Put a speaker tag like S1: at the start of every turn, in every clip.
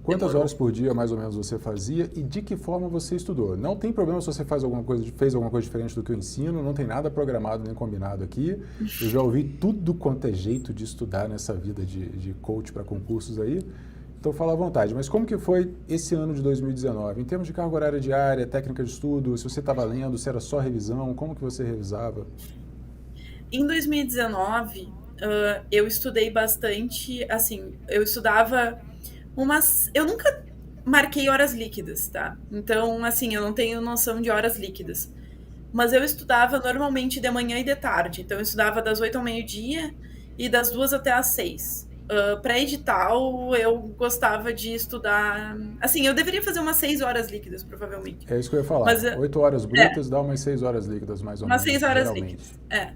S1: Quantas horas por dia, mais ou menos, você fazia e de que forma você estudou? Não tem problema se você fez alguma coisa diferente do que eu ensino, não tem nada programado nem combinado aqui. Eu já ouvi tudo quanto é jeito de estudar nessa vida de coach para concursos aí. Então fala à vontade, mas como que foi esse ano de 2019? Em termos de carga horária diária, técnica de estudo, se você estava lendo, se era só revisão, como que você revisava?
S2: Em 2019, eu estudei bastante, assim, eu estudava umas. Eu nunca marquei horas líquidas, tá? Então, assim, eu não tenho noção de horas líquidas. Mas eu estudava normalmente de manhã e de tarde. Então, eu estudava das 8 ao meio-dia e das 2 até às 6. Pré-edital, eu gostava de estudar. Assim, eu deveria fazer umas 6 horas líquidas, provavelmente.
S1: É isso que eu ia
S2: Mas,
S1: falar. 8 horas
S2: é,
S1: brutas dá umas 6 horas líquidas, mais ou
S2: umas 6
S1: menos,
S2: horas
S1: geralmente.
S2: líquidas. É.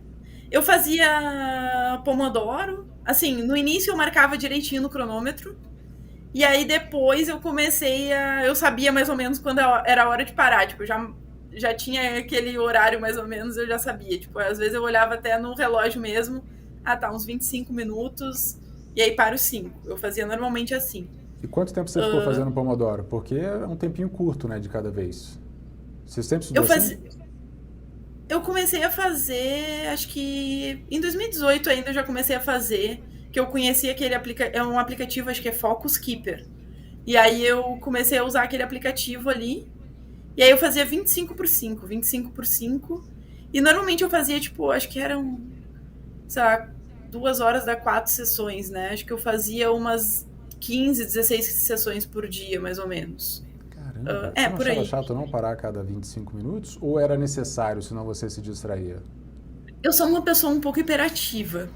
S2: Eu fazia Pomodoro. Assim, no início eu marcava direitinho no cronômetro. E aí depois eu comecei a. Eu sabia mais ou menos quando era a hora de parar. Tipo, já tinha aquele horário mais ou menos, eu já sabia. Tipo, às vezes eu olhava até no relógio mesmo. Ah, tá, uns 25 minutos. E aí para os 5. Eu fazia normalmente assim.
S1: E quanto tempo você ficou fazendo Pomodoro? Porque é um tempinho curto, né, de cada vez. Você sempre
S2: Eu
S1: estudou assim?
S2: fazia. Eu comecei a fazer, acho que em 2018 ainda eu já comecei a fazer, que eu conheci aquele é um aplicativo, acho que é Focus Keeper. E aí eu comecei a usar aquele aplicativo ali. E aí eu fazia 25 por 5, 25 por 5. E normalmente eu fazia, tipo, acho que eram, sei lá, 2 horas dá 4 sessões, né? Acho que eu fazia umas 15, 16 sessões por dia, mais ou menos.
S1: Caramba, você
S2: É,
S1: não
S2: por
S1: achava
S2: aí.
S1: chato não parar a cada 25 minutos? Ou era necessário, senão você se distraía?
S2: Eu sou uma pessoa um pouco hiperativa.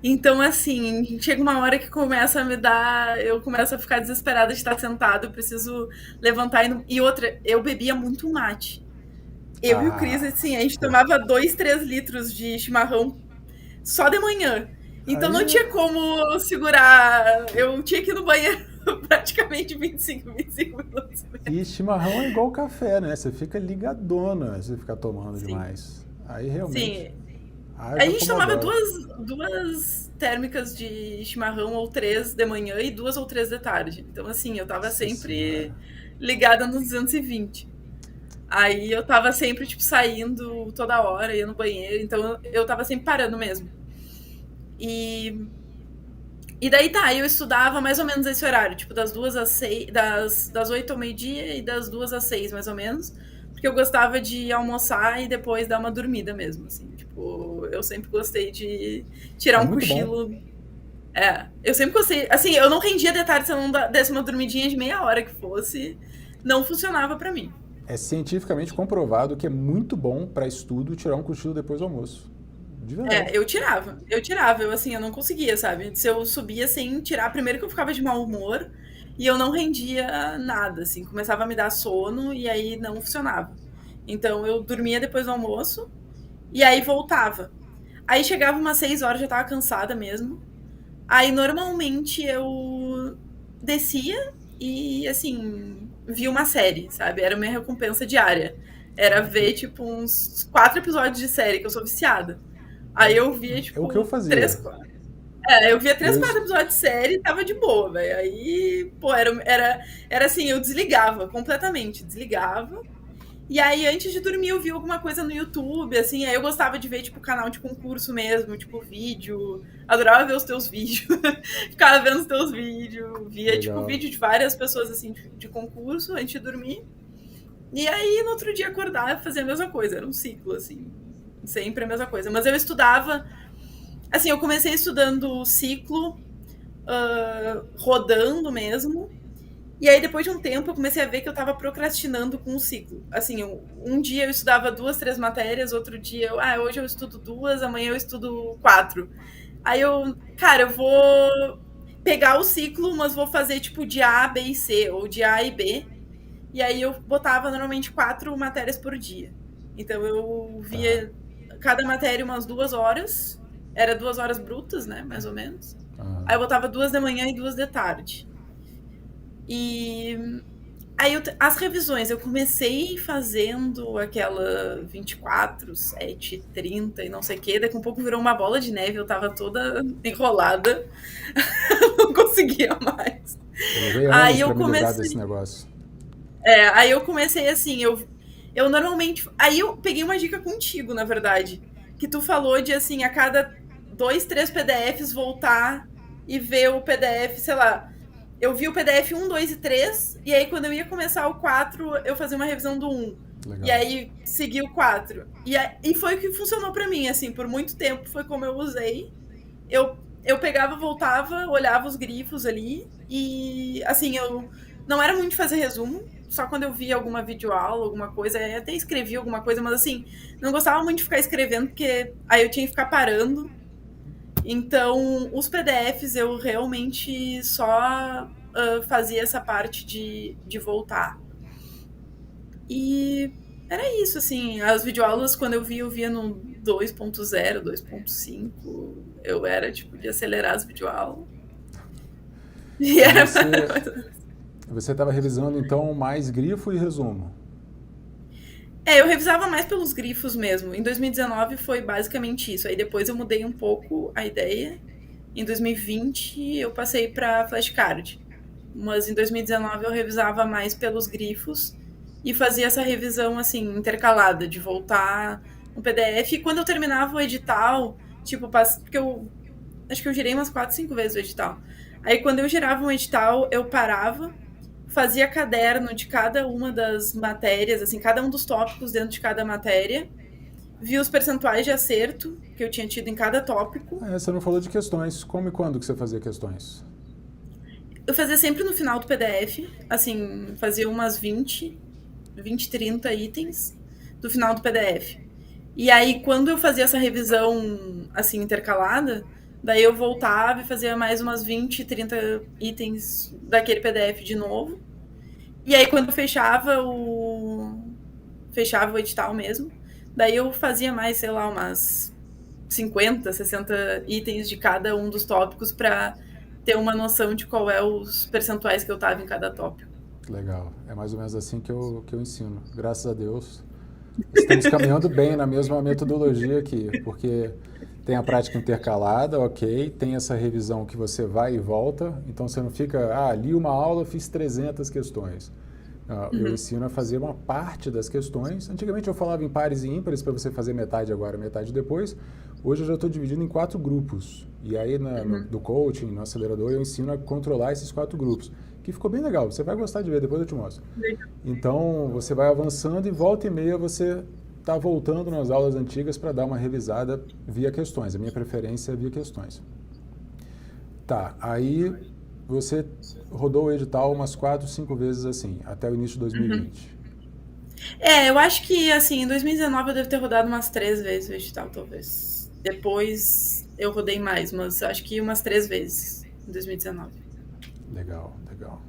S2: Então, assim, chega uma hora que começa a me dar. Eu começo a ficar desesperada de estar sentada, eu preciso levantar. E outra, eu bebia muito mate. Eu e o Cris,
S1: Ah,
S2: assim, a gente
S1: pô.
S2: tomava 2, 3 litros de chimarrão só de manhã. Então
S1: Aí
S2: não
S1: é...
S2: tinha como segurar. Eu tinha que ir no banheiro praticamente 25 minutos.
S1: E chimarrão é igual café, né? Você fica ligadona se você ficar tomando
S2: Sim,
S1: demais. Aí realmente,
S2: sim. A
S1: haja
S2: gente tomava
S1: Pomodoro.
S2: duas térmicas de chimarrão ou 3 de manhã e 2 ou 3 de tarde. Então, assim, eu tava
S1: Nossa
S2: sempre
S1: senhora.
S2: ligada nos 220. Aí eu tava sempre, tipo, saindo toda hora, ia no banheiro. Então eu tava sempre parando mesmo. E, e daí tá, eu estudava mais ou menos esse horário, tipo, das 2 às 6, das 8 ao meio-dia e das 2 às 6, mais ou menos. Porque eu gostava de almoçar e depois dar uma dormida mesmo, assim. Tipo, eu sempre gostei de tirar
S1: É
S2: um
S1: muito bom.
S2: cochilo. Eu sempre gostei. Assim, eu não rendia de tarde se eu não desse uma dormidinha de meia hora que fosse. Não funcionava pra mim.
S1: É cientificamente comprovado que é muito bom para estudo tirar um cochilo depois do almoço. De verdade.
S2: Eu assim, eu não conseguia, sabe? Se eu subia sem tirar, primeiro que eu ficava de mau humor e eu não rendia nada, assim, começava a me dar sono e aí não funcionava. Então eu dormia depois do almoço e aí voltava. Aí chegava umas 6 horas, já tava cansada mesmo. Aí normalmente eu descia e assim, via uma série, sabe? Era a minha recompensa diária. Era
S1: Ah,
S2: ver, tipo, uns 4 episódios de série, que eu sou viciada. Aí eu via,
S1: é o que eu
S2: tipo,
S1: fazia.
S2: eu via três,
S1: Eu,
S2: quatro episódios de série e tava de boa, velho. Aí, pô, era assim, eu desligava completamente, desligava. E aí, antes de dormir, eu vi alguma coisa no YouTube, assim, aí eu gostava de ver, tipo, canal de concurso mesmo, tipo, vídeo. Adorava ver os teus vídeos. Ficava vendo os teus vídeos. Via, tipo,
S1: legal.
S2: vídeo de várias pessoas, assim, de concurso, antes de dormir. E aí, no outro dia, acordar e fazer a mesma coisa. Era um ciclo, assim. Sempre a mesma coisa. Mas eu estudava. Assim, eu comecei estudando o ciclo, rodando mesmo. E aí, depois de um tempo, eu comecei a ver que eu tava procrastinando com o ciclo. Assim, um dia eu estudava 2, 3 matérias, outro dia hoje eu estudo 2, amanhã eu estudo 4. Aí cara, eu vou pegar o ciclo, mas vou fazer tipo de A, B e C, ou de A e B. E aí eu botava normalmente 4 matérias por dia. Então eu
S1: Tá.
S2: via cada matéria umas 2 horas. Era 2 horas brutas, né? Mais ou menos. Aí eu
S1: Aham.
S2: botava 2 de manhã e 2 de tarde. E aí as revisões, eu comecei fazendo aquela 24, 7, 30 e não sei o que, daqui a um pouco virou uma bola de neve, eu tava toda enrolada, não conseguia mais.
S1: Eu levei
S2: Aí
S1: anos
S2: eu
S1: para me livrar
S2: comecei.
S1: desse negócio.
S2: Aí eu comecei assim, eu normalmente. Aí eu peguei uma dica contigo, na verdade. Que tu falou de assim, a cada 2, 3 PDFs voltar e ver o PDF, sei lá. Eu vi o PDF 1, 2 e 3, e aí quando eu ia começar o 4, eu fazia uma revisão do 1. E
S1: Legal.
S2: aí segui o 4. E foi o que funcionou pra mim, assim, por muito tempo foi como eu usei. Eu pegava, voltava, olhava os grifos ali, e assim, eu não era muito de fazer resumo, só quando eu via alguma videoaula, alguma coisa, aí até escrevia alguma coisa, mas assim, não gostava muito de ficar escrevendo, porque aí eu tinha que ficar parando. Então, os PDFs eu realmente só fazia essa parte de voltar. E era isso, assim. As videoaulas, quando eu via no 2.0, 2.5. Eu era, tipo, de acelerar as videoaulas. E
S1: E
S2: era.
S1: você estava revisando então mais grifo e resumo.
S2: Eu revisava mais pelos grifos mesmo. Em 2019 foi basicamente isso. Aí depois eu mudei um pouco a ideia. Em 2020 eu passei para flashcard. Mas em 2019 eu revisava mais pelos grifos e fazia essa revisão assim intercalada de voltar no PDF. E quando eu terminava o edital, tipo, porque eu acho que eu girei umas 4, 5 vezes o edital. Aí quando eu girava um edital, eu parava, fazia caderno de cada uma das matérias, assim, cada um dos tópicos dentro de cada matéria, via os percentuais de acerto que eu tinha tido em cada tópico.
S1: Você não falou de questões. Como e quando que você fazia questões?
S2: Eu fazia sempre no final do PDF, assim, fazia umas 20, 30 itens do final do PDF. E aí, quando eu fazia essa revisão, assim, intercalada, daí eu voltava e fazia mais umas 20, 30 itens daquele PDF de novo. E aí, quando eu fechava o edital mesmo, daí eu fazia mais, sei lá, umas 50, 60 itens de cada um dos tópicos para ter uma noção de qual é os percentuais que eu tava em cada tópico.
S1: Legal. É mais ou menos assim que eu ensino. Graças a Deus. Estamos caminhando bem na mesma metodologia aqui, porque tem a prática intercalada, ok, tem essa revisão que você vai e volta, então você não fica, li uma aula, fiz 300 questões. Eu ensino a fazer uma parte das questões. Antigamente eu falava em pares e ímpares para você fazer metade agora, metade depois. Hoje eu já estou dividindo em 4 grupos. E aí do coaching, no acelerador, eu ensino a controlar esses 4 grupos. Que ficou bem legal, você vai gostar de ver, depois eu te mostro. Então você vai avançando e volta e meia você está voltando nas aulas antigas para dar uma revisada via questões. A minha preferência é via questões. Tá, aí você rodou o edital umas 4, 5 vezes assim, até o início de 2020.
S2: Eu acho que, assim, em 2019 eu devo ter rodado umas 3 vezes o edital, talvez. Depois eu rodei mais, mas acho que umas 3 vezes em 2019.
S1: Legal, legal.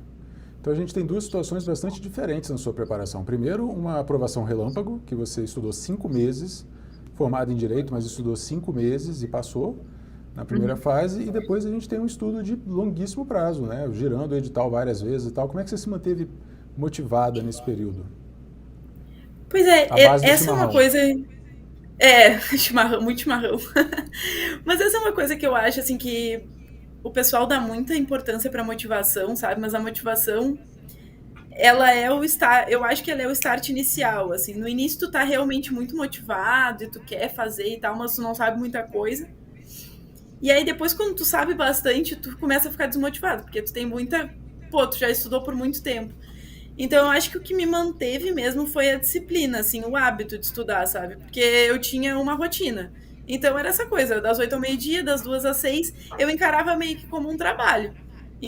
S1: Então a gente tem 2 situações bastante diferentes na sua preparação. Primeiro, uma aprovação relâmpago, que você estudou 5 meses, formado em Direito, mas estudou 5 meses e passou na primeira fase, e depois a gente tem um estudo de longuíssimo prazo, né? Girando o edital várias vezes e tal. Como é que você se manteve motivada nesse período?
S2: Pois
S1: A base do
S2: essa é uma
S1: chimarrão.
S2: coisa. Chimarrão, muito chimarrão. Mas essa é uma coisa que eu acho, assim, que o pessoal dá muita importância pra motivação, sabe? Mas a motivação, ela é o start, eu acho que ela é o start inicial, assim. No início tu tá realmente muito motivado e tu quer fazer e tal, mas tu não sabe muita coisa. E aí depois, quando tu sabe bastante, tu começa a ficar desmotivado, porque tu tem muita... Pô, tu já estudou por muito tempo. Então eu acho que o que me manteve mesmo foi a disciplina, assim, o hábito de estudar, sabe? Porque eu tinha uma rotina. Então era essa coisa, das 8 ao meio-dia, das 2 às 6, eu encarava meio que como um trabalho.